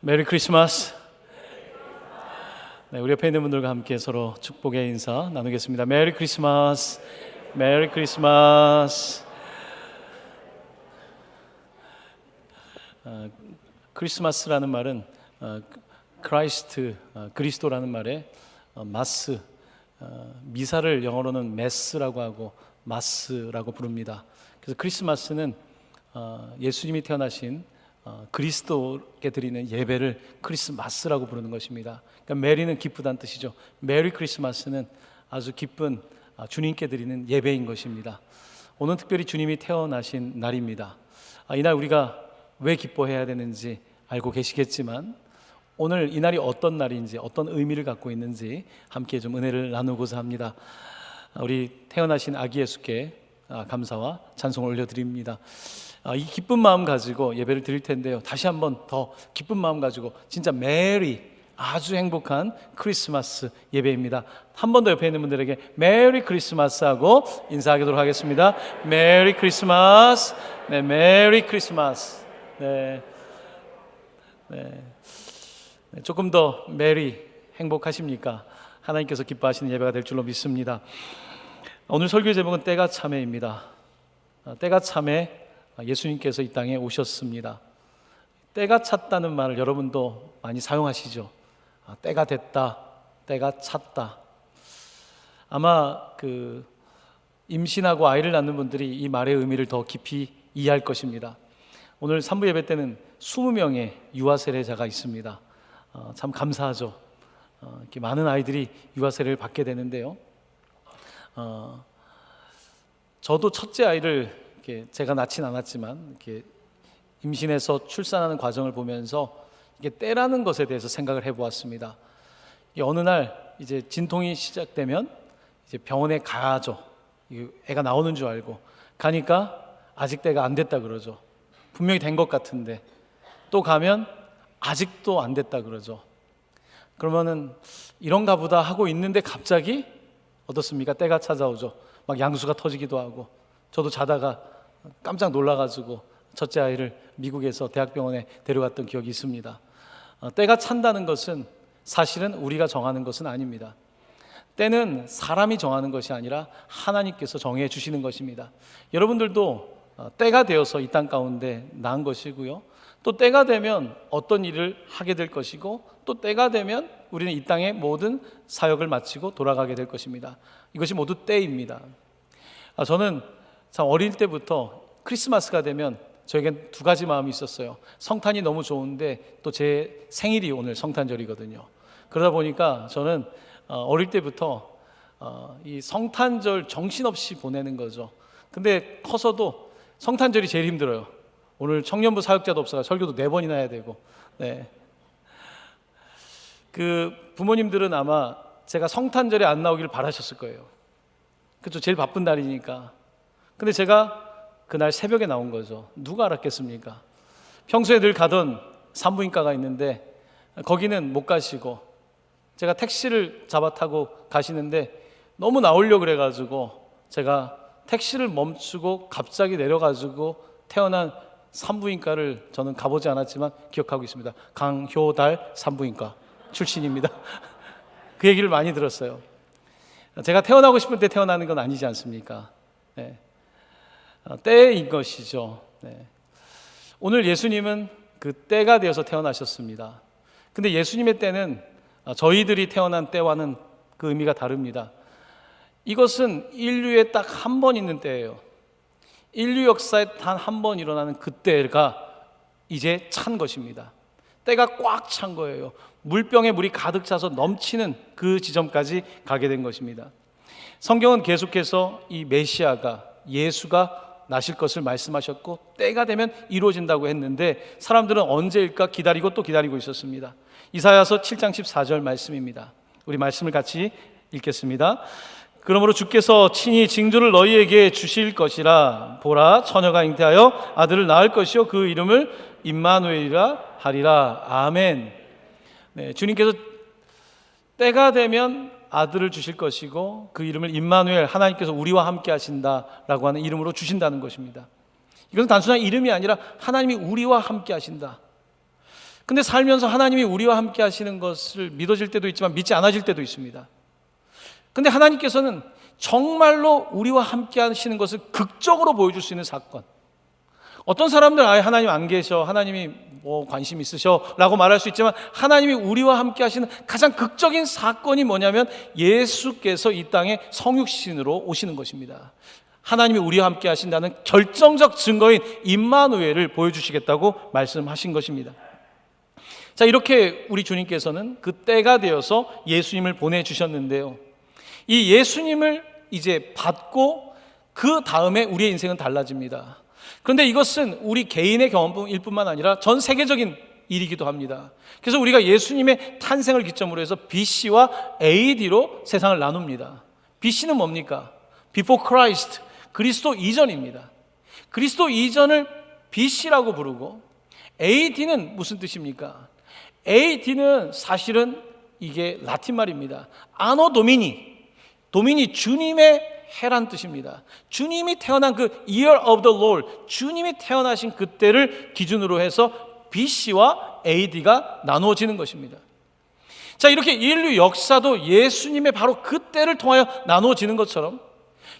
메리 크리스마스. 네, 우리 옆에 있는 분들과 함께 서로 축복의 인사 나누겠습니다. 메리 크리스마스. 메리 크리스마스. 크리스마스라는 말은 크라이스트, 그리스도라는 말에 마스, 미사를 영어로는 메스라고 하고 마스라고 부릅니다. 그래서 크리스마스는 예수님이 태어나신 그리스도께 드리는 예배를 크리스마스라고 부르는 것입니다. 그러니까 메리는 기쁘다는 뜻이죠. 메리 크리스마스는 아주 기쁜 주님께 드리는 예배인 것입니다. 오늘 특별히 주님이 태어나신 날입니다. 이날 우리가 왜 기뻐해야 되는지 알고 계시겠지만 오늘 이 날이 어떤 날인지 어떤 의미를 갖고 있는지 함께 좀 은혜를 나누고자 합니다. 우리 태어나신 아기 예수께 감사와 찬송을 올려드립니다. 이 기쁜 마음 가지고 예배를 드릴 텐데요, 다시 한번 더 기쁜 마음 가지고 진짜 메리, 아주 행복한 크리스마스 예배입니다. 한 번 더 옆에 있는 분들에게 메리 크리스마스 하고 인사하도록 하겠습니다. 메리 크리스마스. 네, 메리 크리스마스. 네. 조금 더 메리, 행복하십니까? 하나님께서 기뻐하시는 예배가 될 줄로 믿습니다. 오늘 설교의 제목은 때가 참에입니다. 때가 참에 예수님께서 이 땅에 오셨습니다. 때가 찼다는 말을 여러분도 많이 사용하시죠. 때가 됐다, 때가 찼다. 아마 임신하고 아이를 낳는 분들이 이 말의 의미를 더 깊이 이해할 것입니다. 오늘 3부 예배 때는 20명의 유아 세례자가 있습니다. 참 감사하죠. 이렇게 많은 아이들이 유아 세례를 받게 되는데요. 저도 첫째 아이를 이렇게 제가 낳진 않았지만 이렇게 임신해서 출산하는 과정을 보면서 이게 때라는 것에 대해서 생각을 해보았습니다. 어느 날 이제 진통이 시작되면 이제 병원에 가야죠. 애가 나오는 줄 알고 가니까 아직 때가 안 됐다 그러죠. 분명히 된 것 같은데 또 가면 아직도 안 됐다 그러죠. 그러면은 이런가 보다 하고 있는데 갑자기 어떻습니까? 때가 찾아오죠. 막 양수가 터지기도 하고, 저도 자다가 깜짝 놀라가지고 첫째 아이를 미국에서 대학병원에 데려갔던 기억이 있습니다. 때가 찬다는 것은 사실은 우리가 정하는 것은 아닙니다. 때는 사람이 정하는 것이 아니라 하나님께서 정해 주시는 것입니다. 여러분들도 때가 되어서 이 땅 가운데 난 것이고요, 또 때가 되면 어떤 일을 하게 될 것이고, 또 때가 되면 우리는 이 땅의 모든 사역을 마치고 돌아가게 될 것입니다. 이것이 모두 때입니다. 저는 참 어릴 때부터 크리스마스가 되면 저에겐 두 가지 마음이 있었어요. 성탄이 너무 좋은데 또 제 생일이 오늘 성탄절이거든요. 그러다 보니까 저는 어릴 때부터 이 성탄절 정신없이 보내는 거죠. 근데 커서도 성탄절이 제일 힘들어요. 오늘 청년부 사역자도 없어서 설교도 4번이나 해야 되고. 네. 부모님들은 아마 제가 성탄절에 안 나오기를 바라셨을 거예요. 그렇죠. 제일 바쁜 날이니까. 근데 제가 그날 새벽에 나온 거죠. 누가 알았겠습니까? 평소에 늘 가던 산부인과가 있는데 거기는 못 가시고, 제가 택시를 잡아 타고 가시는데 너무 나오려고 그래가지고 제가 택시를 멈추고 갑자기 내려가지고 태어난 산부인과를 저는 가보지 않았지만 기억하고 있습니다. 강효달 산부인과 출신입니다. 그 얘기를 많이 들었어요. 제가 태어나고 싶을 때 태어나는 건 아니지 않습니까? 네. 때인 것이죠. 네. 오늘 예수님은 그 때가 되어서 태어나셨습니다. 근데 예수님의 때는 저희들이 태어난 때와는 그 의미가 다릅니다. 이것은 인류에 딱 한 번 있는 때예요. 인류 역사에 단 한 번 일어나는 그 때가 이제 찬 것입니다. 때가 꽉 찬 거예요. 물병에 물이 가득 차서 넘치는 그 지점까지 가게 된 것입니다. 성경은 계속해서 이 메시아가, 예수가 나실 것을 말씀하셨고 때가 되면 이루어진다고 했는데 사람들은 언제일까 기다리고 또 기다리고 있었습니다. 이사야서 7장 14절 말씀입니다. 우리 말씀을 같이 읽겠습니다. 그러므로 주께서 친히 징조를 너희에게 주실 것이라. 보라, 처녀가 잉태하여 아들을 낳을 것이요 그 이름을 임마누엘이라 하리라. 아멘. 네, 주님께서 때가 되면 아들을 주실 것이고 그 이름을 임마누엘, 하나님께서 우리와 함께 하신다라고 하는 이름으로 주신다는 것입니다. 이것은 단순한 이름이 아니라 하나님이 우리와 함께 하신다. 근데 살면서 하나님이 우리와 함께 하시는 것을 믿어질 때도 있지만 믿지 않아질 때도 있습니다. 근데 하나님께서는 정말로 우리와 함께 하시는 것을 극적으로 보여줄 수 있는 사건. 어떤 사람들은 아예 하나님 안 계셔, 하나님이 뭐 관심 있으셔 라고 말할 수 있지만, 하나님이 우리와 함께 하시는 가장 극적인 사건이 뭐냐면 예수께서 이 땅에 성육신으로 오시는 것입니다. 하나님이 우리와 함께 하신다는 결정적 증거인 임마누엘을 보여주시겠다고 말씀하신 것입니다. 자, 이렇게 우리 주님께서는 그 때가 되어서 예수님을 보내주셨는데요, 이 예수님을 이제 받고 그 다음에 우리의 인생은 달라집니다. 그런데 이것은 우리 개인의 경험일 뿐만 아니라 전 세계적인 일이기도 합니다. 그래서 우리가 예수님의 탄생을 기점으로 해서 BC와 AD로 세상을 나눕니다. BC는 뭡니까? Before Christ, 그리스도 이전입니다. 그리스도 이전을 BC라고 부르고, AD는 무슨 뜻입니까? AD는 사실은 이게 라틴 말입니다. 아노 도미니, 도미니 주님의 해란 뜻입니다. 주님이 태어난 그 Year of the Lord, 주님이 태어나신 그때를 기준으로 해서 BC와 AD가 나누어지는 것입니다. 자, 이렇게 인류 역사도 예수님의 바로 그때를 통하여 나누어지는 것처럼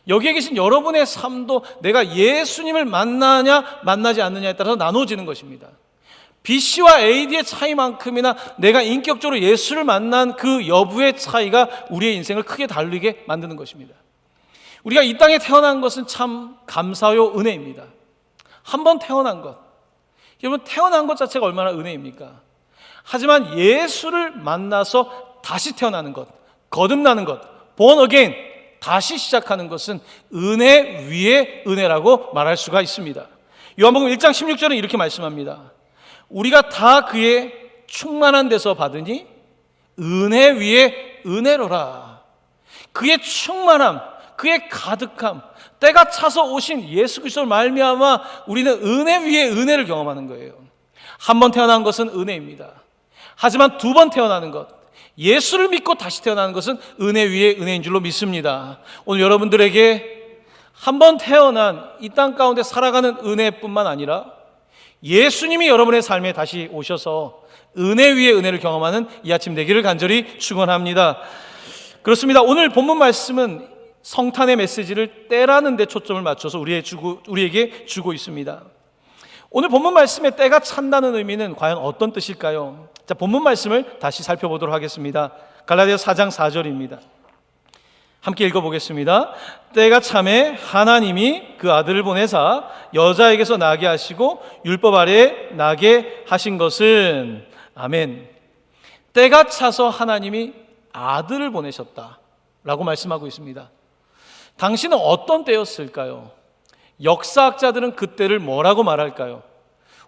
여기에 계신 여러분의 삶도 내가 예수님을 만나냐 만나지 않느냐에 따라서 나누어지는 것입니다. BC와 AD의 차이만큼이나 내가 인격적으로 예수를 만난 그 여부의 차이가 우리의 인생을 크게 다르게 만드는 것입니다. 우리가 이 땅에 태어난 것은 참 감사요 은혜입니다. 한 번 태어난 것, 여러분 태어난 것 자체가 얼마나 은혜입니까? 하지만 예수를 만나서 다시 태어나는 것, 거듭나는 것, born again, 다시 시작하는 것은 은혜 위에 은혜라고 말할 수가 있습니다. 요한복음 1장 16절은 이렇게 말씀합니다. 우리가 다 그의 충만한 데서 받으니 은혜 위에 은혜로라. 그의 충만함, 그의 가득함, 때가 차서 오신 예수 그리스도를 말미암아 우리는 은혜 위에 은혜를 경험하는 거예요. 한 번 태어난 것은 은혜입니다. 하지만 두 번 태어나는 것, 예수를 믿고 다시 태어나는 것은 은혜 위에 은혜인 줄로 믿습니다. 오늘 여러분들에게 한 번 태어난 이 땅 가운데 살아가는 은혜뿐만 아니라 예수님이 여러분의 삶에 다시 오셔서 은혜 위에 은혜를 경험하는 이 아침 되기를 간절히 축원합니다. 그렇습니다. 오늘 본문 말씀은 성탄의 메시지를 때라는 데 초점을 맞춰서 우리에게 주고 있습니다. 오늘 본문 말씀의 때가 찬다는 의미는 과연 어떤 뜻일까요? 자, 본문 말씀을 다시 살펴보도록 하겠습니다. 갈라디아서 4장 4절입니다. 함께 읽어보겠습니다. 때가 참에 하나님이 그 아들을 보내사 여자에게서 나게 하시고 율법 아래에 나게 하신 것은, 아멘. 때가 차서 하나님이 아들을 보내셨다라고 말씀하고 있습니다. 당신은 어떤 때였을까요? 역사학자들은 그때를 뭐라고 말할까요?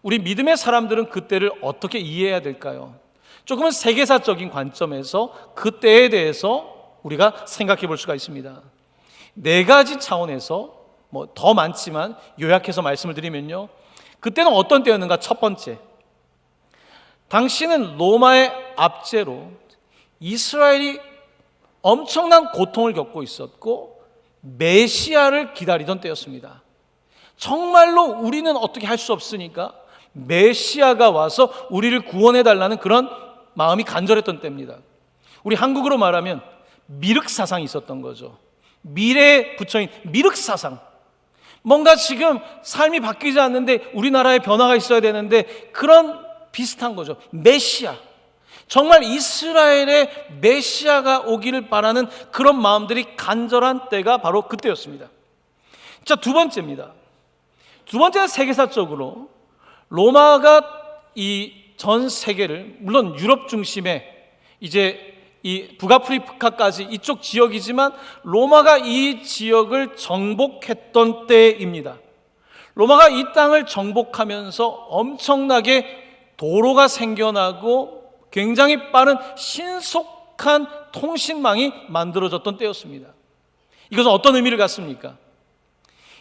우리 믿음의 사람들은 그때를 어떻게 이해해야 될까요? 조금은 세계사적인 관점에서 그때에 대해서 우리가 생각해 볼 수가 있습니다. 네 가지 차원에서 더 많지만 요약해서 말씀을 드리면요, 그때는 어떤 때였는가? 첫 번째, 당시는 로마의 압제로 이스라엘이 엄청난 고통을 겪고 있었고 메시아를 기다리던 때였습니다. 정말로 우리는 어떻게 할 수 없으니까 메시아가 와서 우리를 구원해 달라는 그런 마음이 간절했던 때입니다. 우리 한국으로 말하면 미륵사상이 있었던 거죠. 미래에 붙여인 미륵사상. 뭔가 지금 삶이 바뀌지 않는데 우리나라에 변화가 있어야 되는데 그런 비슷한 거죠. 메시아. 정말 이스라엘의 메시아가 오기를 바라는 그런 마음들이 간절한 때가 바로 그때였습니다. 자, 두 번째입니다. 두 번째는 세계사적으로 로마가 이 전 세계를, 물론 유럽 중심의 이제 이 북아프리카까지 이쪽 지역이지만 로마가 이 지역을 정복했던 때입니다. 로마가 이 땅을 정복하면서 엄청나게 도로가 생겨나고 굉장히 빠른 신속한 통신망이 만들어졌던 때였습니다. 이것은 어떤 의미를 갖습니까?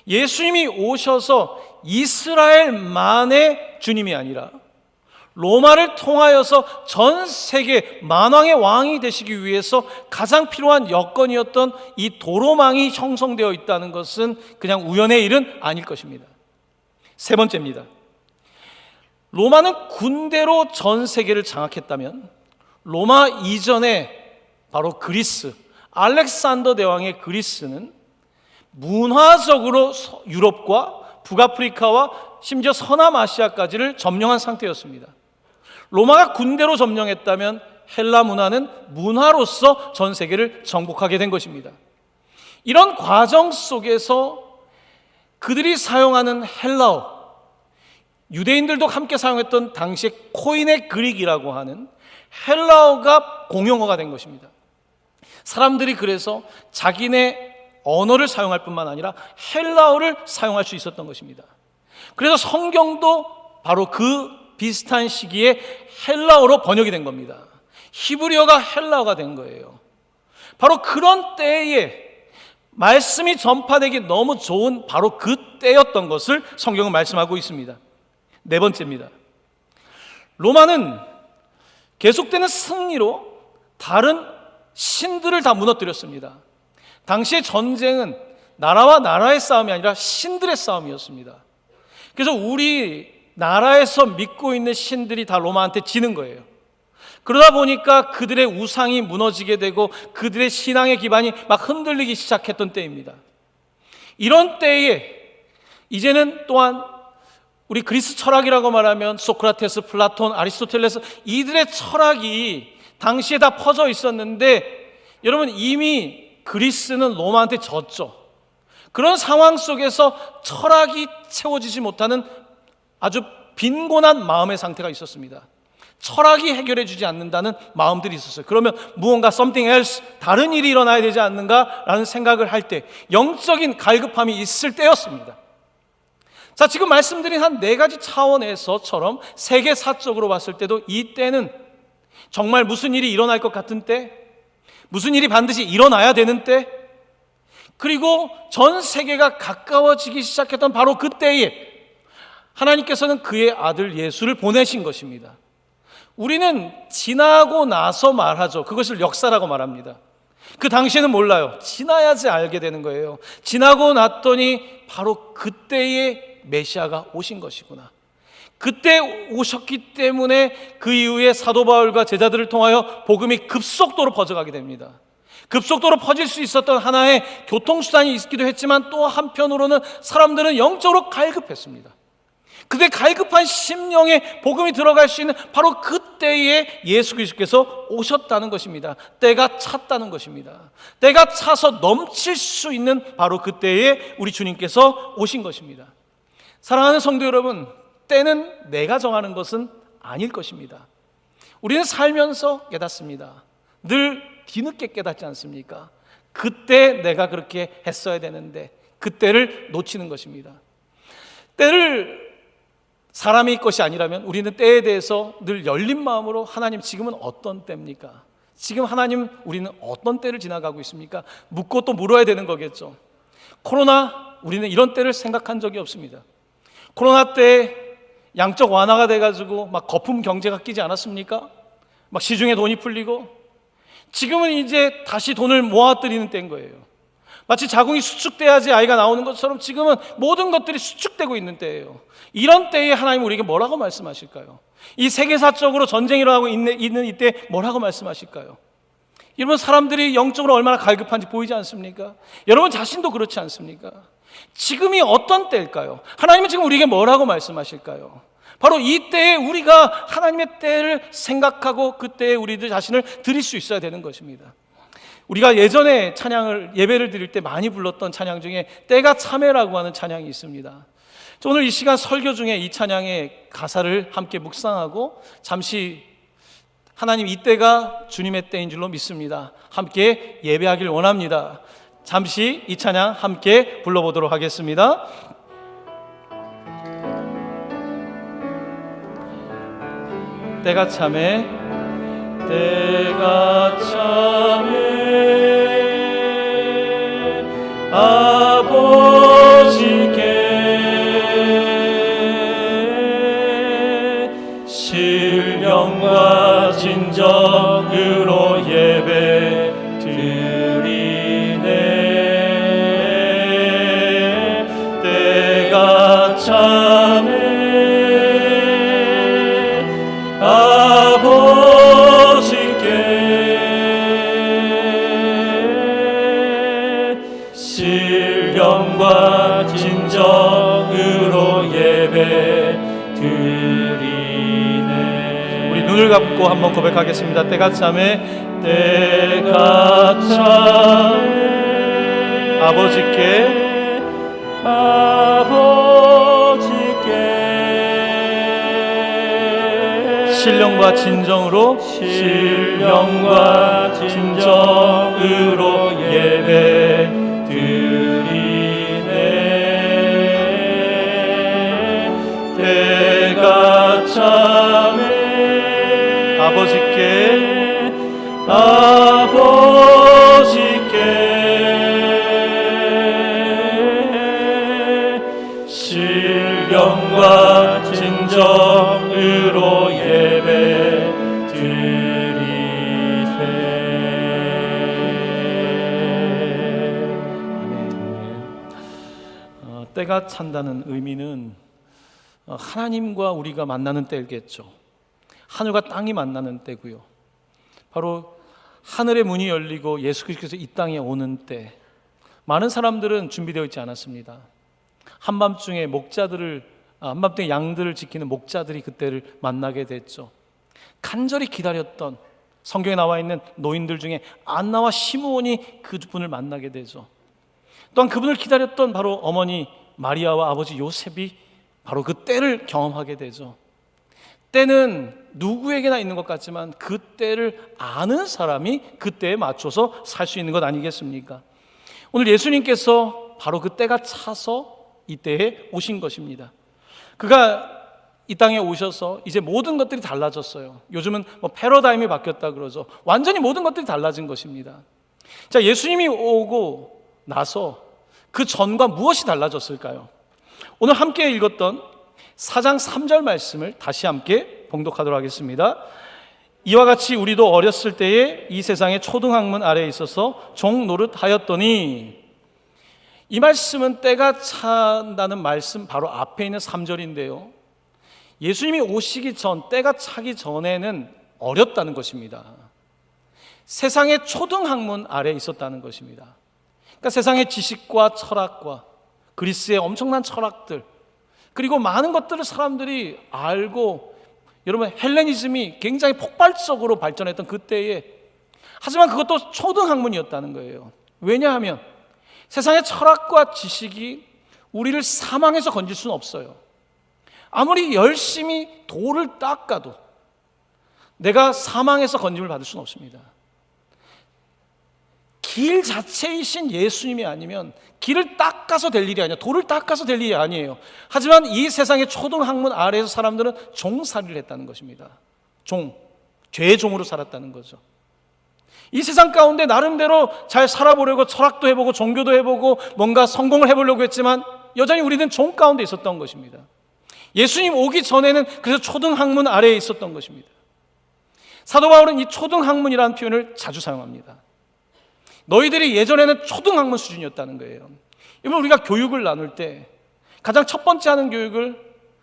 예수님이 오셔서 이스라엘만의 주님이 아니라 로마를 통하여서 전 세계 만왕의 왕이 되시기 위해서 가장 필요한 여건이었던 이 도로망이 형성되어 있다는 것은 그냥 우연의 일은 아닐 것입니다. 세 번째입니다. 로마는 군대로 전 세계를 장악했다면 로마 이전에 바로 그리스, 알렉산더 대왕의 그리스는 문화적으로 유럽과 북아프리카와 심지어 서남아시아까지를 점령한 상태였습니다. 로마가 군대로 점령했다면 헬라 문화는 문화로서 전 세계를 정복하게 된 것입니다. 이런 과정 속에서 그들이 사용하는 헬라어, 유대인들도 함께 사용했던 당시의 코인의 그릭이라고 하는 헬라어가 공용어가 된 것입니다. 사람들이 그래서 자기네 언어를 사용할 뿐만 아니라 헬라어를 사용할 수 있었던 것입니다. 그래서 성경도 바로 그 비슷한 시기에 헬라어로 번역이 된 겁니다. 히브리어가 헬라어가 된 거예요. 바로 그런 때에 말씀이 전파되기 너무 좋은 바로 그 때였던 것을 성경은 말씀하고 있습니다. 네 번째입니다. 로마는 계속되는 승리로 다른 신들을 다 무너뜨렸습니다. 당시의 전쟁은 나라와 나라의 싸움이 아니라 신들의 싸움이었습니다. 그래서 우리 나라에서 믿고 있는 신들이 다 로마한테 지는 거예요. 그러다 보니까 그들의 우상이 무너지게 되고 그들의 신앙의 기반이 막 흔들리기 시작했던 때입니다. 이런 때에 이제는 또한 우리 그리스 철학이라고 말하면 소크라테스, 플라톤, 아리스토텔레스 이들의 철학이 당시에 다 퍼져 있었는데 여러분 이미 그리스는 로마한테 졌죠. 그런 상황 속에서 철학이 채워지지 못하는 아주 빈곤한 마음의 상태가 있었습니다. 철학이 해결해 주지 않는다는 마음들이 있었어요. 그러면 무언가 something else, 다른 일이 일어나야 되지 않는가라는 생각을 할 때 영적인 갈급함이 있을 때였습니다. 자, 지금 말씀드린 한 네 가지 차원에서처럼 세계사적으로 봤을 때도 이 때는 정말 무슨 일이 일어날 것 같은 때, 무슨 일이 반드시 일어나야 되는 때, 그리고 전 세계가 가까워지기 시작했던 바로 그때에 하나님께서는 그의 아들 예수를 보내신 것입니다. 우리는 지나고 나서 말하죠. 그것을 역사라고 말합니다. 그 당시에는 몰라요. 지나야지 알게 되는 거예요. 지나고 났더니 바로 그때의 메시아가 오신 것이구나. 그때 오셨기 때문에 그 이후에 사도 바울과 제자들을 통하여 복음이 급속도로 퍼져가게 됩니다. 급속도로 퍼질 수 있었던 하나의 교통수단이 있기도 했지만 또 한편으로는 사람들은 영적으로 갈급했습니다. 그때 갈급한 심령에 복음이 들어갈 수 있는 바로 그때에 예수 그리스도께서 오셨다는 것입니다. 때가 찼다는 것입니다. 때가 차서 넘칠 수 있는 바로 그때에 우리 주님께서 오신 것입니다. 사랑하는 성도 여러분, 때는 내가 정하는 것은 아닐 것입니다. 우리는 살면서 깨닫습니다. 늘 뒤늦게 깨닫지 않습니까? 그때 내가 그렇게 했어야 되는데 그때를 놓치는 것입니다. 때를 사람의 것이 아니라면 우리는 때에 대해서 늘 열린 마음으로 하나님 지금은 어떤 때입니까? 지금 하나님 우리는 어떤 때를 지나가고 있습니까? 묻고 또 물어야 되는 거겠죠. 코로나 우리는 이런 때를 생각한 적이 없습니다. 코로나 때 양적 완화가 돼가지고 막 거품 경제가 끼지 않았습니까? 막 시중에 돈이 풀리고 지금은 이제 다시 돈을 모아뜨리는 때인 거예요. 마치 자궁이 수축돼야지 아이가 나오는 것처럼 지금은 모든 것들이 수축되고 있는 때예요. 이런 때에 하나님 우리에게 뭐라고 말씀하실까요? 이 세계사적으로 전쟁이 일어나고 있는 이때 뭐라고 말씀하실까요? 여러분 사람들이 영적으로 얼마나 갈급한지 보이지 않습니까? 여러분 자신도 그렇지 않습니까? 지금이 어떤 때일까요? 하나님은 지금 우리에게 뭐라고 말씀하실까요? 바로 이 때에 우리가 하나님의 때를 생각하고 그때에 우리들 자신을 드릴 수 있어야 되는 것입니다. 우리가 예전에 예배를 드릴 때 많이 불렀던 찬양 중에 때가 참회라고 하는 찬양이 있습니다. 오늘 이 시간 설교 중에 이 찬양의 가사를 함께 묵상하고 잠시 하나님 이 때가 주님의 때인 줄로 믿습니다. 함께 예배하길 원합니다. 잠시 이 찬양 함께 불러보도록 하겠습니다. 때가 참에 때가 참에 아버지께 신령과 진정으로 예배 드리네. 때가 참에 진정으로 예배 드리네. 우리 눈을 감고 한번 고백하겠습니다. 때가 참에 때가 참에 아버지께 신령과 진정으로 예배 드리네. 때가 참에 아버지께 신령과 진정으로 예배 드리세. 때가 찬다는 의미는 하나님과 우리가 만나는 때겠죠. 하늘과 땅이 만나는 때고요. 바로 하늘의 문이 열리고 예수 그리스도께서 이 땅에 오는 때, 많은 사람들은 준비되어 있지 않았습니다. 한밤중에 한밤중에 양들을 지키는 목자들이 그때를 만나게 됐죠. 간절히 기다렸던, 성경에 나와 있는 노인들 중에 안나와 시므온이 그분을 만나게 되죠. 또한 그분을 기다렸던 바로 어머니 마리아와 아버지 요셉이 바로 그 때를 경험하게 되죠. 때는 누구에게나 있는 것 같지만 그 때를 아는 사람이 그 때에 맞춰서 살 수 있는 것 아니겠습니까? 오늘 예수님께서 바로 그 때가 차서 이 때에 오신 것입니다. 그가 이 땅에 오셔서 이제 모든 것들이 달라졌어요. 요즘은 패러다임이 바뀌었다 그러죠. 완전히 모든 것들이 달라진 것입니다. 자, 예수님이 오고 나서 그 전과 무엇이 달라졌을까요? 오늘 함께 읽었던 4장 3절 말씀을 다시 함께 봉독하도록 하겠습니다. 이와 같이 우리도 어렸을 때에 이 세상의 초등학문 아래에 있어서 종 노릇하였더니, 이 말씀은 때가 찬다는 말씀 바로 앞에 있는 3절인데요. 예수님이 오시기 전, 때가 차기 전에는 어렸다는 것입니다. 세상의 초등학문 아래에 있었다는 것입니다. 그러니까 세상의 지식과 철학과 그리스의 엄청난 철학들, 그리고 많은 것들을 사람들이 알고, 여러분 헬레니즘이 굉장히 폭발적으로 발전했던 그때에, 하지만 그것도 초등학문이었다는 거예요. 왜냐하면 세상의 철학과 지식이 우리를 사망에서 건질 수는 없어요. 아무리 열심히 돌을 닦아도 내가 사망에서 건짐을 받을 수는 없습니다. 길 자체이신 예수님이 아니면 길을 닦아서 될 일이 아니에요. 돌을 닦아서 될 일이 아니에요. 하지만 이 세상의 초등학문 아래에서 사람들은 종살이를 했다는 것입니다. 죄의 종으로 살았다는 거죠. 이 세상 가운데 나름대로 잘 살아보려고 철학도 해보고 종교도 해보고 뭔가 성공을 해보려고 했지만 여전히 우리는 종 가운데 있었던 것입니다. 예수님 오기 전에는 그래서 초등학문 아래에 있었던 것입니다. 사도 바울은 이 초등학문이라는 표현을 자주 사용합니다. 너희들이 예전에는 초등학문 수준이었다는 거예요. 여러분, 우리가 교육을 나눌 때 가장 첫 번째 하는 교육을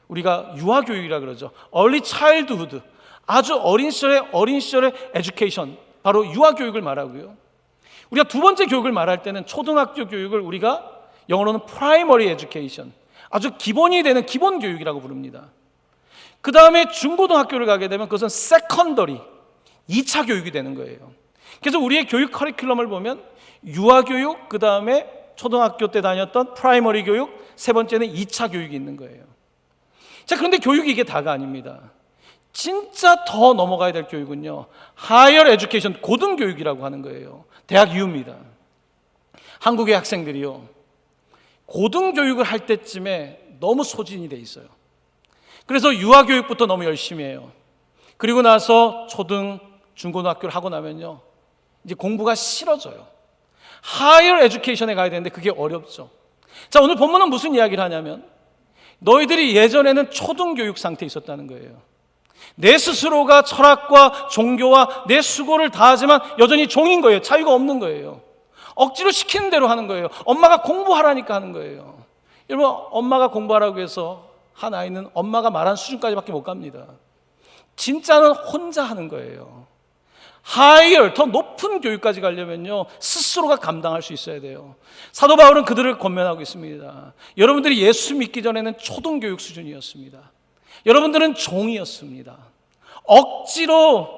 우리가 유아교육이라고 그러죠. Early Childhood, 아주 어린 시절의 에듀케이션, 바로 유아교육을 말하고요. 우리가 두 번째 교육을 말할 때는 초등학교 교육을 우리가 영어로는 Primary Education, 아주 기본이 되는 기본 교육이라고 부릅니다. 그 다음에 중고등학교를 가게 되면 그것은 Secondary, 2차 교육이 되는 거예요. 그래서 우리의 교육 커리큘럼을 보면 유아교육, 그 다음에 초등학교 때 다녔던 프라이머리 교육, 세 번째는 2차 교육이 있는 거예요. 자, 그런데 교육이 이게 다가 아닙니다. 진짜 더 넘어가야 될 교육은요, Higher Education, 고등교육이라고 하는 거예요. 대학 이후입니다. 한국의 학생들이요, 고등교육을 할 때쯤에 너무 소진이 돼 있어요. 그래서 유아교육부터 너무 열심히 해요. 그리고 나서 중고등학교를 하고 나면요, 이제 공부가 싫어져요. Higher Education에 가야 되는데 그게 어렵죠. 자, 오늘 본문은 무슨 이야기를 하냐면 너희들이 예전에는 초등교육 상태에 있었다는 거예요. 내 스스로가 철학과 종교와 내 수고를 다하지만 여전히 종인 거예요. 자유가 없는 거예요. 억지로 시키는 대로 하는 거예요. 엄마가 공부하라니까 하는 거예요. 여러분, 엄마가 공부하라고 해서 한 아이는 엄마가 말한 수준까지밖에 못 갑니다. 진짜는 혼자 하는 거예요. higher, 더 높은 교육까지 가려면요, 스스로가 감당할 수 있어야 돼요. 사도 바울은 그들을 권면하고 있습니다. 여러분들이 예수 믿기 전에는 초등교육 수준이었습니다. 여러분들은 종이었습니다. 억지로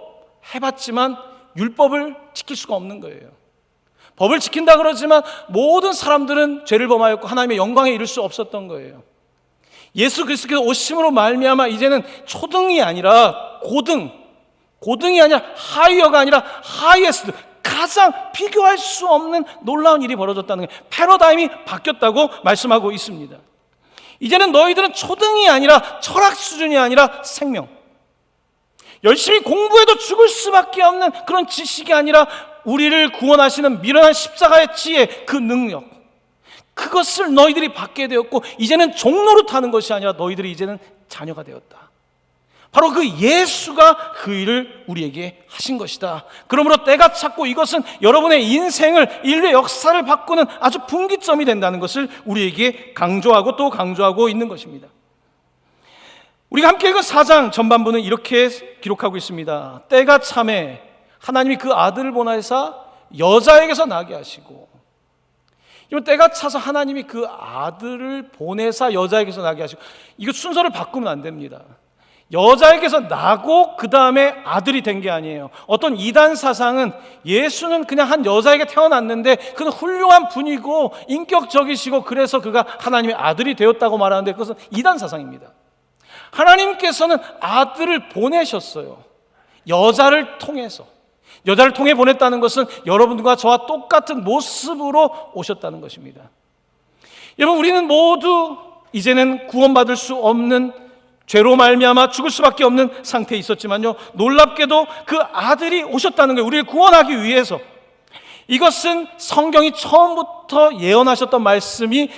해봤지만 율법을 지킬 수가 없는 거예요. 법을 지킨다 그러지만 모든 사람들은 죄를 범하였고 하나님의 영광에 이를 수 없었던 거예요. 예수 그리스도께서 오심으로 말미암아 이제는 초등이 아니라 고등이 아니라 하이어가 아니라 하이에스트, 가장 비교할 수 없는 놀라운 일이 벌어졌다는 거예요. 패러다임이 바뀌었다고 말씀하고 있습니다. 이제는 너희들은 초등이 아니라 철학 수준이 아니라 생명, 열심히 공부해도 죽을 수밖에 없는 그런 지식이 아니라 우리를 구원하시는 미련한 십자가의 지혜, 그 능력, 그것을 너희들이 받게 되었고 이제는 종로로 타는 것이 아니라 너희들이 이제는 자녀가 되었다. 바로 그 예수가 그 일을 우리에게 하신 것이다. 그러므로 때가 찼고 이것은 여러분의 인생을, 인류의 역사를 바꾸는 아주 분기점이 된다는 것을 우리에게 강조하고 또 강조하고 있는 것입니다. 우리가 함께 읽은 4장 전반부는 이렇게 기록하고 있습니다. 때가 참에 하나님이 그 아들을 보내사 여자에게서 나게 하시고, 이번 때가 차서 하나님이 그 아들을 보내사 여자에게서 나게 하시고, 이거 순서를 바꾸면 안 됩니다. 여자에게서 나고 그 다음에 아들이 된 게 아니에요. 어떤 이단 사상은 예수는 그냥 한 여자에게 태어났는데 그는 훌륭한 분이고 인격적이시고 그래서 그가 하나님의 아들이 되었다고 말하는데 그것은 이단 사상입니다. 하나님께서는 아들을 보내셨어요. 여자를 통해서. 여자를 통해 보냈다는 것은 여러분과 저와 똑같은 모습으로 오셨다는 것입니다. 여러분, 우리는 모두 이제는 구원받을 수 없는, 죄로 말미암아 죽을 수밖에 없는 상태에 있었지만요, 놀랍게도 그 아들이 오셨다는 거예요. 우리를 구원하기 위해서. 이것은 성경이 처음부터 예언하셨던 말씀이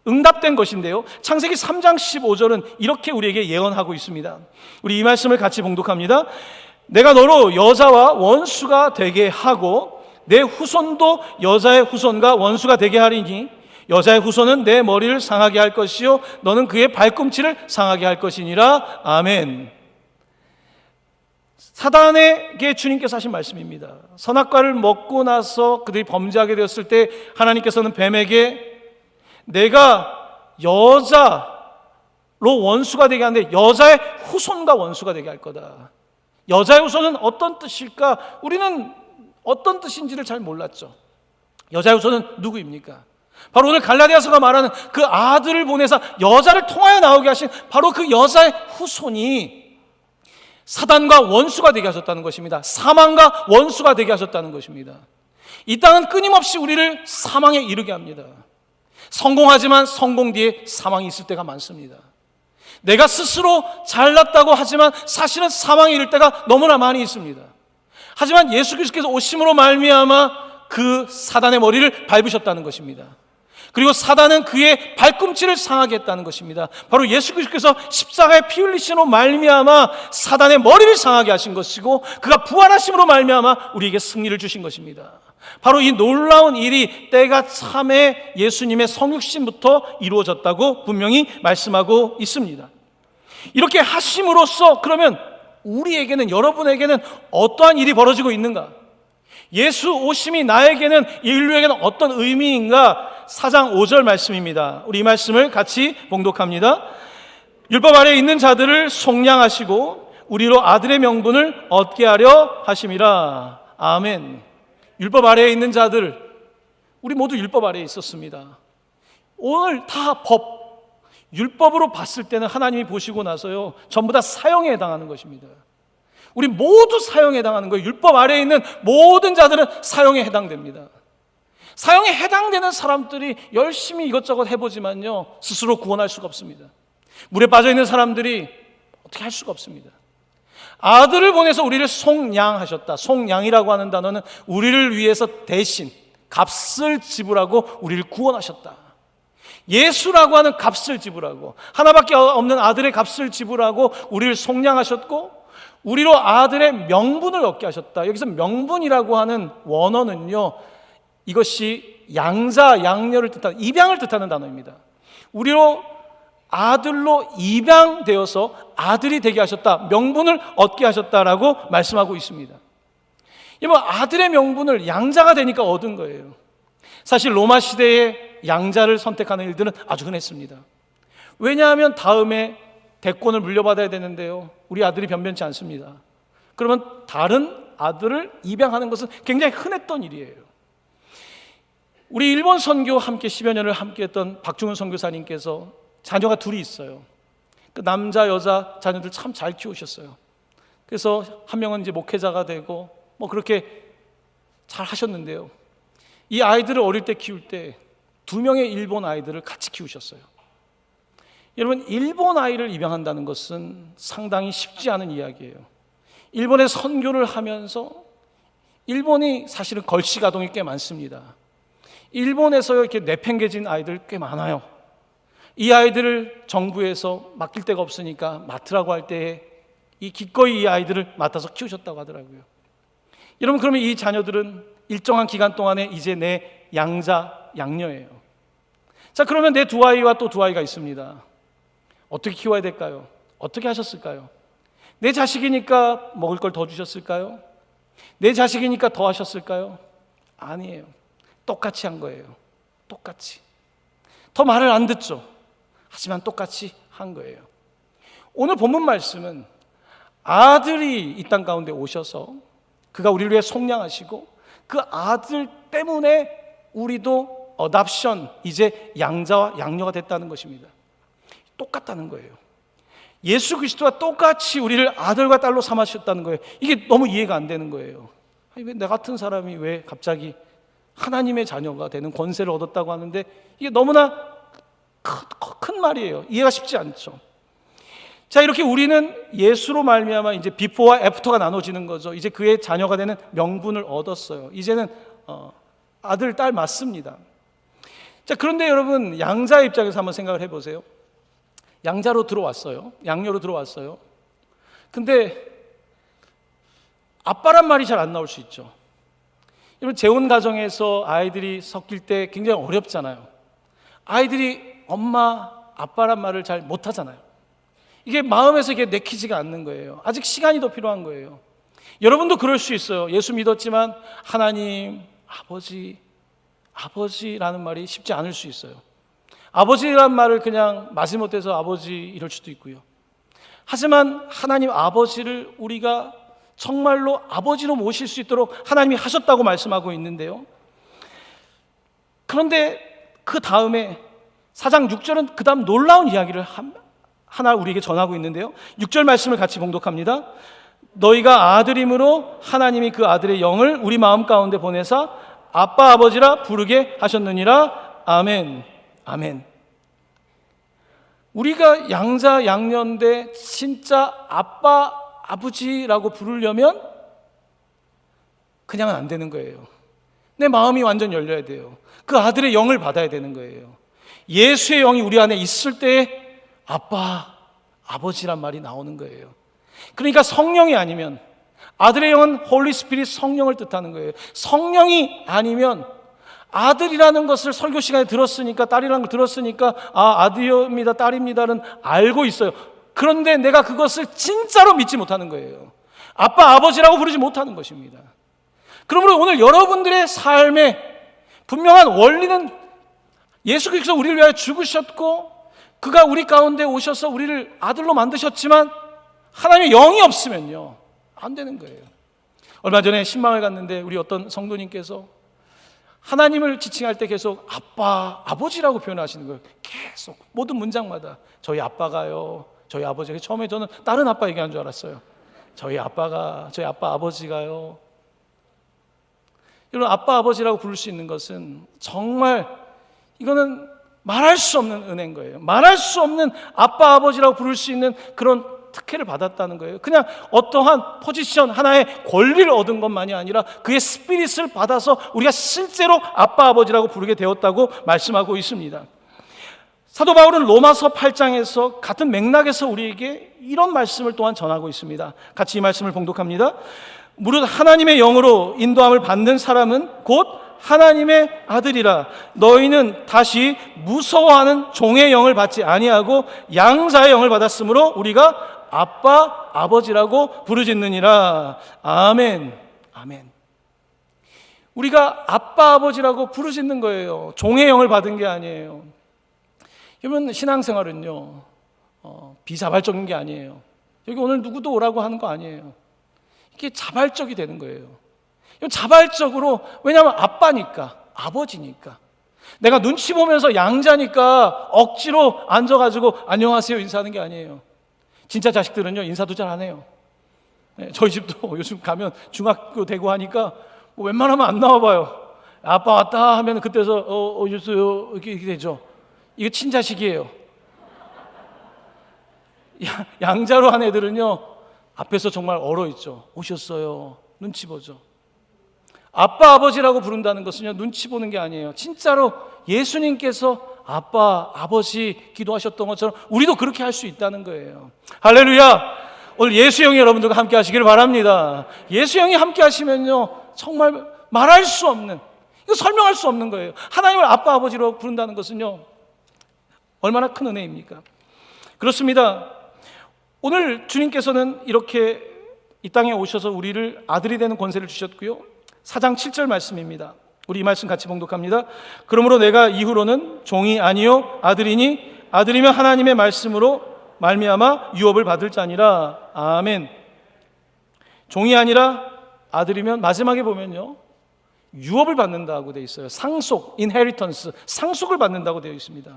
응답된 것인데요, 창세기 3장 15절은 이렇게 우리에게 예언하고 있습니다. 우리 이 말씀을 같이 봉독합니다. 내가 너로 여자와 원수가 되게 하고 내 후손도 여자의 후손과 원수가 되게 하리니 여자의 후손은 내 머리를 상하게 할 것이요 너는 그의 발꿈치를 상하게 할 것이니라. 아멘. 사단에게 주님께서 하신 말씀입니다. 선악과를 먹고 나서 그들이 범죄하게 되었을 때 하나님께서는 뱀에게 내가 여자로 원수가 되게 하는데 여자의 후손과 원수가 되게 할 거다. 여자의 후손은 어떤 뜻일까? 우리는 어떤 뜻인지를 잘 몰랐죠. 여자의 후손은 누구입니까? 바로 오늘 갈라디아서가 말하는 그 아들을 보내서 여자를 통하여 나오게 하신 바로 그 여자의 후손이 사단과 원수가 되게 하셨다는 것입니다. 사망과 원수가 되게 하셨다는 것입니다. 이 땅은 끊임없이 우리를 사망에 이르게 합니다. 성공하지만 성공 뒤에 사망이 있을 때가 많습니다. 내가 스스로 잘났다고 하지만 사실은 사망에 이를 때가 너무나 많이 있습니다. 하지만 예수 그리스도께서 오심으로 말미암아 그 사단의 머리를 밟으셨다는 것입니다. 그리고 사단은 그의 발꿈치를 상하게 했다는 것입니다. 바로 예수 그리스도께서 십자가에 피 흘리심으로 말미암아 사단의 머리를 상하게 하신 것이고 그가 부활하심으로 말미암아 우리에게 승리를 주신 것입니다. 바로 이 놀라운 일이 때가 참에 예수님의 성육신부터 이루어졌다고 분명히 말씀하고 있습니다. 이렇게 하심으로써 그러면 우리에게는, 여러분에게는 어떠한 일이 벌어지고 있는가? 예수 오심이 나에게는, 인류에게는 어떤 의미인가? 4장 5절 말씀입니다. 우리 이 말씀을 같이 봉독합니다. 율법 아래에 있는 자들을 속량하시고 우리로 아들의 명분을 얻게 하려 하심이라. 아멘. 율법 아래에 있는 자들, 우리 모두 율법 아래에 있었습니다. 오늘 다 율법으로 봤을 때는 하나님이 보시고 나서요, 전부 다 사형에 해당하는 것입니다. 우리 모두 사형에 해당하는 거예요. 율법 아래에 있는 모든 자들은 사형에 해당됩니다. 사형에 해당되는 사람들이 열심히 이것저것 해보지만요, 스스로 구원할 수가 없습니다. 물에 빠져있는 사람들이 어떻게 할 수가 없습니다. 아들을 보내서 우리를 속량하셨다. 속량이라고 하는 단어는 우리를 위해서 대신 값을 지불하고 우리를 구원하셨다. 예수라고 하는 값을 지불하고, 하나밖에 없는 아들의 값을 지불하고 우리를 속량하셨고 우리로 아들의 명분을 얻게 하셨다. 여기서 명분이라고 하는 원어는요, 이것이 양자, 양녀를 뜻하는, 입양을 뜻하는 단어입니다. 우리로 아들로 입양되어서 아들이 되게 하셨다, 명분을 얻게 하셨다라고 말씀하고 있습니다. 여러분, 아들의 명분을 양자가 되니까 얻은 거예요. 사실 로마 시대에 양자를 선택하는 일들은 아주 흔했습니다. 왜냐하면 다음에 대권을 물려받아야 되는데요, 우리 아들이 변변치 않습니다. 그러면 다른 아들을 입양하는 것은 굉장히 흔했던 일이에요. 우리 일본 선교 함께 10여 년을 함께 했던 박중훈 선교사님께서 자녀가 둘이 있어요. 그 남자 여자 자녀들 참 잘 키우셨어요. 그래서 한 명은 이제 목회자가 되고 뭐 그렇게 잘 하셨는데요, 이 아이들을 어릴 때 키울 때 2명의 일본 아이들을 같이 키우셨어요. 여러분, 일본 아이를 입양한다는 것은 상당히 쉽지 않은 이야기예요. 일본에 선교를 하면서, 일본이 사실은 걸식 아동이 꽤 많습니다. 일본에서 이렇게 내팽개진 아이들 꽤 많아요. 이 아이들을 정부에서 맡길 데가 없으니까 맡으라고 할 때에 기꺼이 이 아이들을 맡아서 키우셨다고 하더라고요. 여러분, 그러면 이 자녀들은 일정한 기간 동안에 이제 내 양자 양녀예요. 자, 그러면 내 두 아이와 또 두 아이가 있습니다. 어떻게 키워야 될까요? 어떻게 하셨을까요? 내 자식이니까 먹을 걸 더 주셨을까요? 내 자식이니까 더 하셨을까요? 아니에요. 똑같이 한 거예요. 똑같이. 더 말을 안 듣죠. 하지만 똑같이 한 거예요. 오늘 본문 말씀은 아들이 이 땅 가운데 오셔서 그가 우리를 위해 속량하시고 그 아들 때문에 우리도 어답션, 이제 양자와 양녀가 됐다는 것입니다. 똑같다는 거예요. 예수 그리스도와 똑같이 우리를 아들과 딸로 삼으셨다는 거예요. 이게 너무 이해가 안 되는 거예요. 아니, 왜 나 같은 사람이 왜 갑자기 하나님의 자녀가 되는 권세를 얻었다고 하는데, 이게 너무나 큰 말이에요. 이해가 쉽지 않죠. 자, 이렇게 우리는 예수로 말미암아 이제 비포와 애프터가 나눠지는 거죠. 이제 그의 자녀가 되는 명분을 얻었어요. 이제는 아들, 딸 맞습니다. 자, 그런데 여러분, 양자의 입장에서 한번 생각을 해보세요. 양자로 들어왔어요. 양녀로 들어왔어요. 근데 아빠란 말이 잘 안 나올 수 있죠. 여러분, 재혼 가정에서 아이들이 섞일 때 굉장히 어렵잖아요. 아이들이 엄마, 아빠란 말을 잘 못하잖아요. 이게 마음에서 이게 내키지가 않는 거예요. 아직 시간이 더 필요한 거예요. 여러분도 그럴 수 있어요. 예수 믿었지만 하나님, 아버지라는 말이 쉽지 않을 수 있어요. 아버지란 말을 그냥 마지못해서 아버지 이럴 수도 있고요. 하지만 하나님 아버지를 우리가 정말로 아버지로 모실 수 있도록 하나님이 하셨다고 말씀하고 있는데요. 그런데 그 다음에 4장 6절은 그 다음 놀라운 이야기를 하나 우리에게 전하고 있는데요. 6절 말씀을 같이 봉독합니다. 너희가 아들임으로 하나님이 그 아들의 영을 우리 마음 가운데 보내사 아빠 아버지라 부르게 하셨느니라. 아멘. 아멘. 우리가 양자 양녀인데 진짜 아빠 아버지라고 부르려면 그냥은 안 되는 거예요. 내 마음이 완전 열려야 돼요. 그 아들의 영을 받아야 되는 거예요. 예수의 영이 우리 안에 있을 때 아빠, 아버지란 말이 나오는 거예요. 그러니까 성령이 아니면, 아들의 영은 홀리 스피릿, 성령을 뜻하는 거예요. 성령이 아니면 아들이라는 것을 설교 시간에 들었으니까, 딸이라는 걸 들었으니까 아들입니다, 딸입니다는 알고 있어요. 그런데 내가 그것을 진짜로 믿지 못하는 거예요. 아빠, 아버지라고 부르지 못하는 것입니다. 그러므로 오늘 여러분들의 삶에 분명한 원리는 예수 그리스도 우리를 위하여 죽으셨고 그가 우리 가운데 오셔서 우리를 아들로 만드셨지만 하나님의 영이 없으면요 안 되는 거예요. 얼마 전에 신방을 갔는데 우리 어떤 성도님께서 하나님을 지칭할 때 계속 아빠, 아버지라고 표현하시는 거예요. 계속 모든 문장마다 저희 아빠가요, 저희 아버지가. 처음에 저는 다른 아빠 얘기한 줄 알았어요. 저희 아빠 아버지가요. 여러분, 아빠 아버지라고 부를 수 있는 것은 정말 이거는 말할 수 없는 은혜인 거예요. 말할 수 없는 아빠 아버지라고 부를 수 있는 그런 특혜를 받았다는 거예요. 그냥 어떠한 포지션 하나의 권리를 얻은 것만이 아니라 그의 스피릿을 받아서 우리가 실제로 아빠 아버지라고 부르게 되었다고 말씀하고 있습니다. 사도 바울은 로마서 8장에서 같은 맥락에서 우리에게 이런 말씀을 또한 전하고 있습니다. 같이 이 말씀을 봉독합니다. 무릇 하나님의 영으로 인도함을 받는 사람은 곧 하나님의 아들이라. 너희는 다시 무서워하는 종의 영을 받지 아니하고 양자의 영을 받았으므로 우리가 아빠 아버지라고 부르짖느니라. 아멘. 아멘. 우리가 아빠 아버지라고 부르짖는 거예요. 종의 영을 받은 게 아니에요. 여러분, 신앙생활은요 비자발적인 게 아니에요. 여기 오늘 누구도 오라고 하는 거 아니에요. 이게 자발적이 되는 거예요. 자발적으로, 왜냐하면 아빠니까, 아버지니까. 내가 눈치 보면서 양자니까 억지로 앉아가지고 안녕하세요 인사하는 게 아니에요. 진짜 자식들은요 인사도 잘 안 해요. 저희 집도 요즘 가면 중학교 되고 하니까 뭐 웬만하면 안 나와봐요. 아빠 왔다 하면 그때서 오셨어요 이렇게 되죠. 이거 친자식이에요. 양자로 한 애들은요 앞에서 정말 얼어있죠. 오셨어요. 눈치 보죠. 아빠 아버지라고 부른다는 것은요 눈치 보는 게 아니에요. 진짜로 예수님께서 아빠 아버지 기도하셨던 것처럼 우리도 그렇게 할 수 있다는 거예요. 할렐루야. 오늘 예수 형이 여러분들과 함께 하시기를 바랍니다. 예수 형이 함께 하시면요 정말 말할 수 없는, 이거 설명할 수 없는 거예요. 하나님을 아빠 아버지로 부른다는 것은요 얼마나 큰 은혜입니까? 그렇습니다. 오늘 주님께서는 이렇게 이 땅에 오셔서 우리를 아들이 되는 권세를 주셨고요. 4장 7절 말씀입니다. 우리 이 말씀 같이 봉독합니다. 그러므로 내가 이후로는 종이 아니요 아들이니 아들이면 하나님의 말씀으로 말미암아 유업을 받을 자니라. 아멘. 종이 아니라 아들이면 마지막에 보면요 유업을 받는다고 되어 있어요. 상속, inheritance, 상속을 받는다고 되어 있습니다.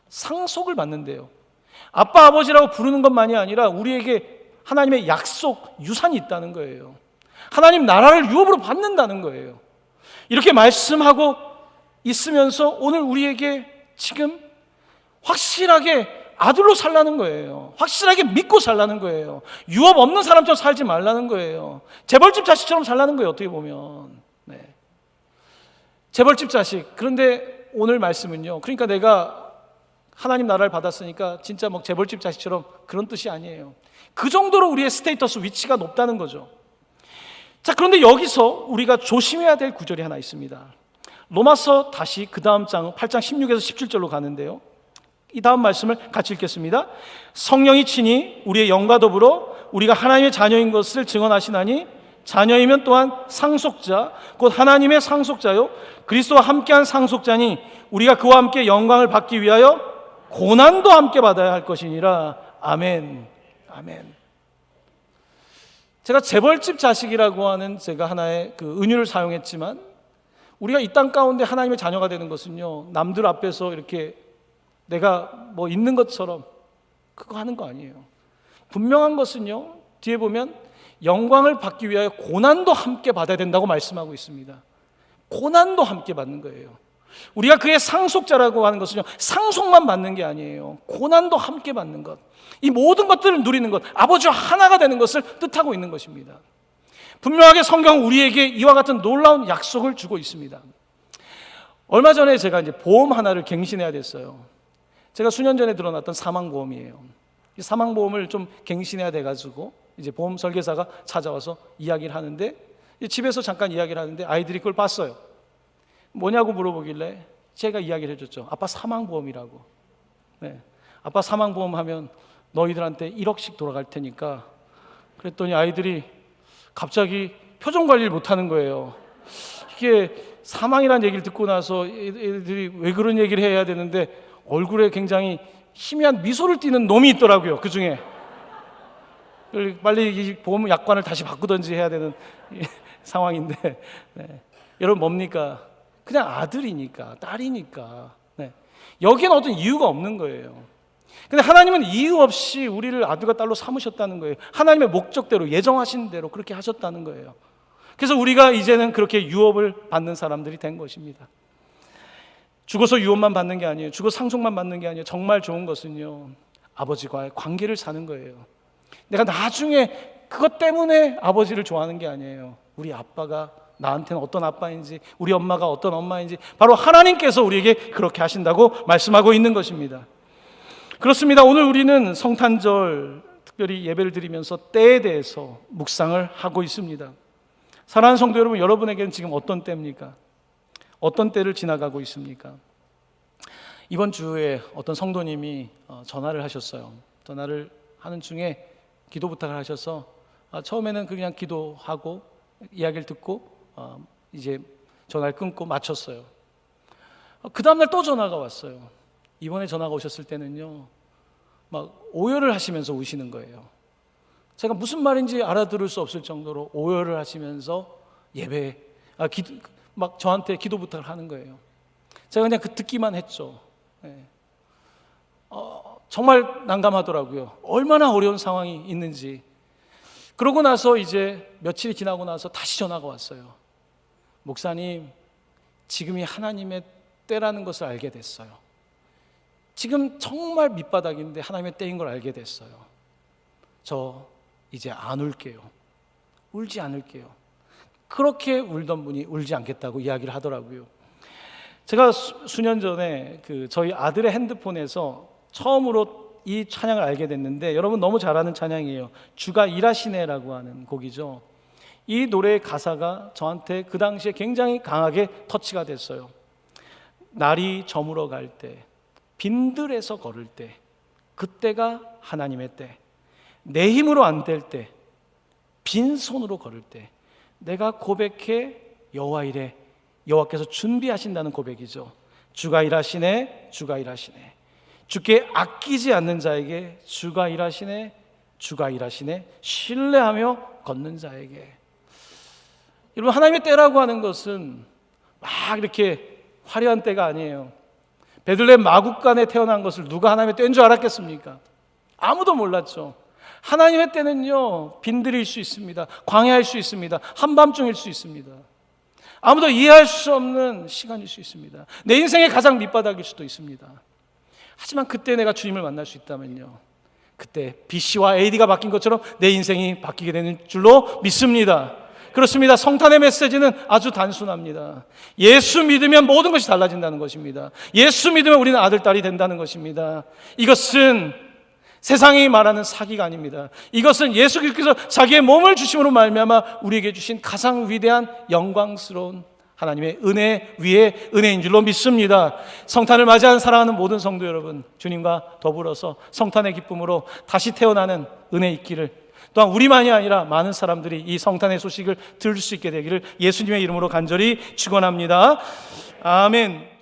상속을 받는데요. 아빠 아버지라고 부르는 것만이 아니라 우리에게 하나님의 약속, 유산이 있다는 거예요. 하나님 나라를 유업으로 받는다는 거예요. 이렇게 말씀하고 있으면서 오늘 우리에게 지금 확실하게 아들로 살라는 거예요. 확실하게 믿고 살라는 거예요. 유업 없는 사람처럼 살지 말라는 거예요. 재벌집 자식처럼 살라는 거예요. 어떻게 보면 재벌집 자식. 그런데 오늘 말씀은요 그러니까 내가 하나님 나라를 받았으니까 진짜 뭐 재벌집 자식처럼 그런 뜻이 아니에요. 그 정도로 우리의 스테이터스 위치가 높다는 거죠. 자, 그런데 여기서 우리가 조심해야 될 구절이 하나 있습니다. 로마서 다시 그 다음 장 8장 16에서 17절로 가는데요 이 다음 말씀을 같이 읽겠습니다. 성령이 친히 우리의 영과 더불어 우리가 하나님의 자녀인 것을 증언하시나니 자녀이면 또한 상속자 곧 하나님의 상속자요 그리스도와 함께한 상속자니 우리가 그와 함께 영광을 받기 위하여 고난도 함께 받아야 할 것이니라. 아멘. 아멘. 제가 재벌집 자식이라고 하는 제가 하나의 그 은유를 사용했지만 우리가 이 땅 가운데 하나님의 자녀가 되는 것은요 남들 앞에서 이렇게 내가 뭐 있는 것처럼 그거 하는 거 아니에요. 분명한 것은요 뒤에 보면 영광을 받기 위하여 고난도 함께 받아야 된다고 말씀하고 있습니다. 고난도 함께 받는 거예요. 우리가 그의 상속자라고 하는 것은요 상속만 받는 게 아니에요. 고난도 함께 받는 것, 이 모든 것들을 누리는 것, 아버지와 하나가 되는 것을 뜻하고 있는 것입니다. 분명하게 성경은 우리에게 이와 같은 놀라운 약속을 주고 있습니다. 얼마 전에 제가 이제 보험 하나를 갱신해야 됐어요. 제가 수년 전에 들어놨던 사망보험이에요. 이 사망보험을 좀 갱신해야 돼가지고 이제 보험 설계사가 찾아와서 이야기를 하는데 집에서 잠깐 이야기를 하는데 아이들이 그걸 봤어요. 뭐냐고 물어보길래 제가 이야기를 해줬죠. 아빠 사망보험이라고. 아빠 사망보험 하면 너희들한테 1억씩 돌아갈 테니까. 그랬더니 아이들이 갑자기 표정 관리를 못하는 거예요. 이게 사망이라는 얘기를 듣고 나서 애들이 왜 그런 얘기를 해야 되는데 얼굴에 굉장히 희미한 미소를 띠는 놈이 있더라고요. 그 중에 빨리 이 보험 약관을 다시 바꾸든지 해야 되는 상황인데 여러분 뭡니까? 그냥 아들이니까, 딸이니까. 여기는 어떤 이유가 없는 거예요. 근데 하나님은 이유 없이 우리를 아들과 딸로 삼으셨다는 거예요. 하나님의 목적대로, 예정하신 대로 그렇게 하셨다는 거예요. 그래서 우리가 이제는 그렇게 유업을 받는 사람들이 된 것입니다. 죽어서 유업만 받는 게 아니에요. 죽어 상속만 받는 게 아니에요. 정말 좋은 것은요 아버지와의 관계를 사는 거예요. 내가 나중에 그것 때문에 아버지를 좋아하는 게 아니에요. 우리 아빠가 나한테는 어떤 아빠인지, 우리 엄마가 어떤 엄마인지 바로 하나님께서 우리에게 그렇게 하신다고 말씀하고 있는 것입니다. 그렇습니다. 오늘 우리는 성탄절 특별히 예배를 드리면서 때에 대해서 묵상을 하고 있습니다. 사랑하는 성도 여러분, 여러분에게는 지금 어떤 때입니까? 어떤 때를 지나가고 있습니까? 이번 주에 어떤 성도님이 전화를 하셨어요. 전화를 하는 중에 기도 부탁을 하셔서 처음에는 그냥 기도하고 이야기를 듣고 이제 전화를 끊고 마쳤어요. 그 다음날 또 전화가 왔어요. 이번에 전화가 오셨을 때는요, 막 오열을 하시면서 우시는 거예요. 제가 무슨 말인지 알아들을 수 없을 정도로 오열을 하시면서 막 저한테 기도 부탁을 하는 거예요. 제가 그냥 듣기만 했죠. 정말 난감하더라고요. 얼마나 어려운 상황이 있는지. 그러고 나서 이제 며칠이 지나고 나서 다시 전화가 왔어요. 목사님, 지금이 하나님의 때라는 것을 알게 됐어요. 지금 정말 밑바닥인데 하나님의 때인 걸 알게 됐어요. 저 이제 안 울게요. 울지 않을게요. 그렇게 울던 분이 울지 않겠다고 이야기를 하더라고요. 제가 수년 전에 저희 아들의 핸드폰에서 처음으로 이 찬양을 알게 됐는데, 여러분 너무 잘 아는 찬양이에요. 주가 일하시네라고 하는 곡이죠. 이 노래의 가사가 저한테 그 당시에 굉장히 강하게 터치가 됐어요. 날이 저물어 갈 때, 빈들에서 걸을 때, 그때가 하나님의 때. 내 힘으로 안 될 때, 빈손으로 걸을 때 내가 고백해 여호와 이래. 여호와께서 준비하신다는 고백이죠. 주가 일하시네, 주가 일하시네. 주께 아끼지 않는 자에게 주가 일하시네, 주가 일하시네. 신뢰하며 걷는 자에게. 여러분, 하나님의 때라고 하는 것은 막 이렇게 화려한 때가 아니에요. 베들레헴 마구간에 태어난 것을 누가 하나님의 때인 줄 알았겠습니까? 아무도 몰랐죠. 하나님의 때는요, 빈들일 수 있습니다. 광야일 수 있습니다. 한밤중일 수 있습니다. 아무도 이해할 수 없는 시간일 수 있습니다. 내 인생의 가장 밑바닥일 수도 있습니다. 하지만 그때 내가 주님을 만날 수 있다면요, 그때 B씨와 AD가 바뀐 것처럼 내 인생이 바뀌게 되는 줄로 믿습니다. 그렇습니다. 성탄의 메시지는 아주 단순합니다. 예수 믿으면 모든 것이 달라진다는 것입니다. 예수 믿으면 우리는 아들, 딸이 된다는 것입니다. 이것은 세상이 말하는 사기가 아닙니다. 이것은 예수 그리스도께서 자기의 몸을 주심으로 말미암아 우리에게 주신 가장 위대한 영광스러운 하나님의 은혜 위에 은혜인 줄로 믿습니다. 성탄을 맞이하는 사랑하는 모든 성도 여러분, 주님과 더불어서 성탄의 기쁨으로 다시 태어나는 은혜 있기를, 또한 우리만이 아니라 많은 사람들이 이 성탄의 소식을 들을 수 있게 되기를 예수님의 이름으로 간절히 축원합니다. 아멘.